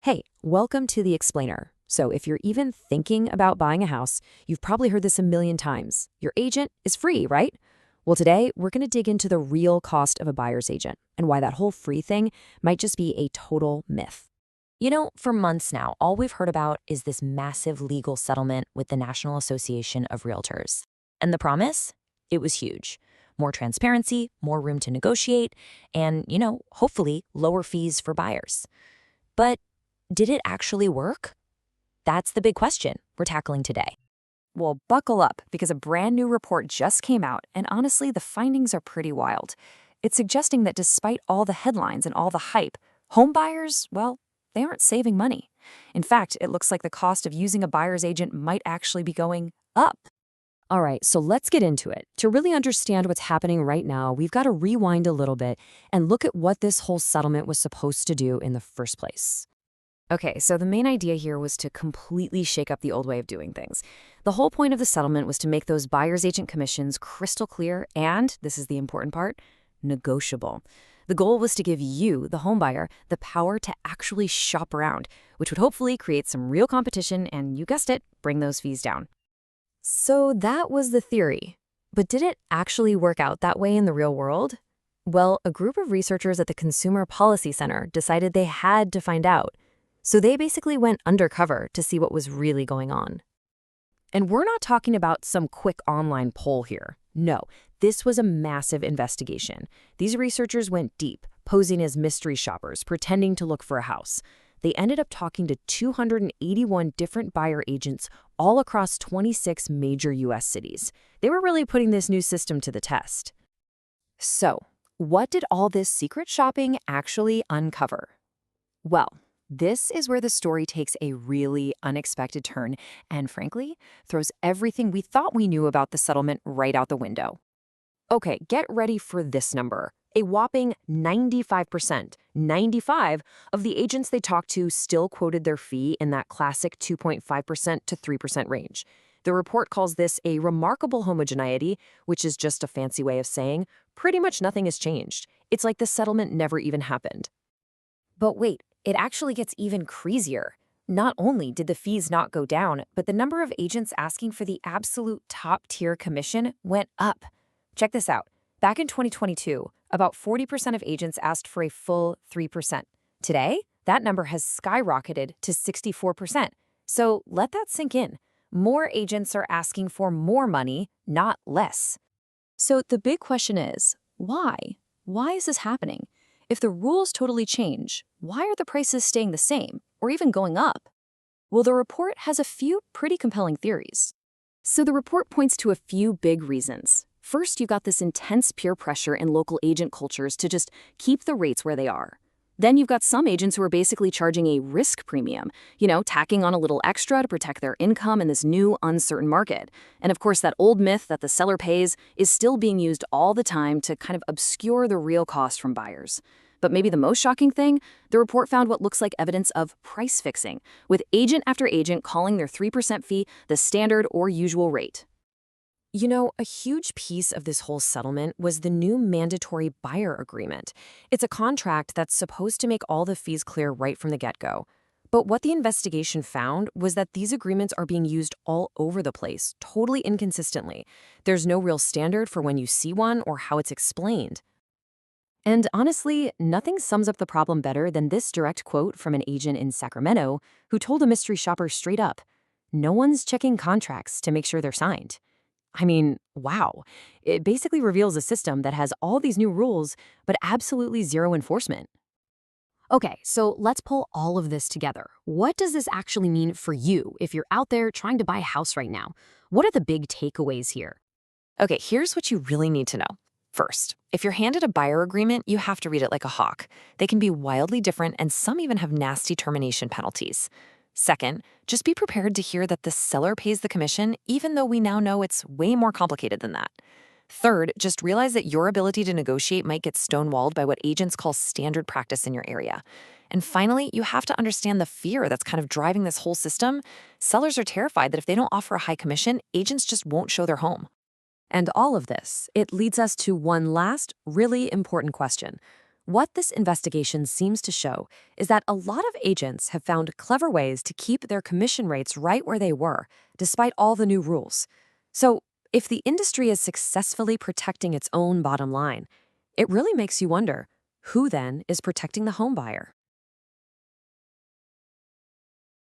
Hey, welcome to The Explainer. So, if you're even thinking about buying a house, you've probably heard this a million times. Your agent is free, right? Well, today we're going to dig into the real cost of a buyer's agent and why that whole free thing might just be a total myth. For months now, all we've heard about is this massive legal settlement with the National Association of Realtors. And the promise? It was huge. More transparency, more room to negotiate, and, hopefully lower fees for buyers. But did it actually work? That's the big question we're tackling today. Well, buckle up because a brand new report just came out, and honestly, the findings are pretty wild. It's suggesting that despite all the headlines and all the hype, home buyers, well, they aren't saving money. In fact, it looks like the cost of using a buyer's agent might actually be going up. All right, so let's get into it. To really understand what's happening right now, we've got to rewind a little bit and look at what this whole settlement was supposed to do in the first place. Okay, so the main idea here was to completely shake up the old way of doing things. The whole point of the settlement was to make those buyer's agent commissions crystal clear and, this is the important part, negotiable. The goal was to give you, the homebuyer, the power to actually shop around, which would hopefully create some real competition and, you guessed it, bring those fees down. So that was the theory. But did it actually work out that way in the real world? Well, a group of researchers at the Consumer Policy Center decided they had to find out. So they basically went undercover to see what was really going on. And we're not talking about some quick online poll here. No, this was a massive investigation. These researchers went deep, posing as mystery shoppers, pretending to look for a house. They ended up talking to 281 different buyer agents all across 26 major U.S. cities. They were really putting this new system to the test. So, what did all this secret shopping actually uncover? Well, this is where the story takes a really unexpected turn and, frankly, throws everything we thought we knew about the settlement right out the window. Okay, get ready for this number. A whopping 95%, 95 of the agents they talked to still quoted their fee in that classic 2.5% to 3% range. The report calls this a remarkable homogeneity, which is just a fancy way of saying pretty much nothing has changed. It's like the settlement never even happened. But wait, it actually gets even crazier. Not only did the fees not go down, but the number of agents asking for the absolute top-tier commission went up. Check this out. Back in 2022, about 40% of agents asked for a full 3%. Today, that number has skyrocketed to 64%. So let that sink in. More agents are asking for more money, not less. So the big question is, why? Why is this happening? If the rules totally change, why are the prices staying the same, or even going up? Well, the report has a few pretty compelling theories. So the report points to a few big reasons. First, you've got this intense peer pressure in local agent cultures to just keep the rates where they are. Then you've got some agents who are basically charging a risk premium, tacking on a little extra to protect their income in this new, uncertain market. And of course, that old myth that the seller pays is still being used all the time to kind of obscure the real cost from buyers. But maybe the most shocking thing, the report found what looks like evidence of price fixing, with agent after agent calling their 3% fee the standard or usual rate. A huge piece of this whole settlement was the new mandatory buyer agreement. It's a contract that's supposed to make all the fees clear right from the get-go. But what the investigation found was that these agreements are being used all over the place, totally inconsistently. There's no real standard for when you see one or how it's explained. And honestly, nothing sums up the problem better than this direct quote from an agent in Sacramento who told a mystery shopper straight up, "No one's checking contracts to make sure they're signed." I mean, wow. It basically reveals a system that has all these new rules, but absolutely zero enforcement. Okay, so let's pull all of this together. What does this actually mean for you if you're out there trying to buy a house right now? What are the big takeaways here? Okay, here's what you really need to know. First, if you're handed a buyer agreement, you have to read it like a hawk. They can be wildly different, and some even have nasty termination penalties. Second, just be prepared to hear that the seller pays the commission, even though we now know it's way more complicated than that. Third, just realize that your ability to negotiate might get stonewalled by what agents call standard practice in your area. And finally, you have to understand the fear that's kind of driving this whole system. Sellers are terrified that if they don't offer a high commission, agents just won't show their home. And all of this, it leads us to one last, really important question. What this investigation seems to show is that a lot of agents have found clever ways to keep their commission rates right where they were, despite all the new rules. So, if the industry is successfully protecting its own bottom line, it really makes you wonder, who then is protecting the home buyer?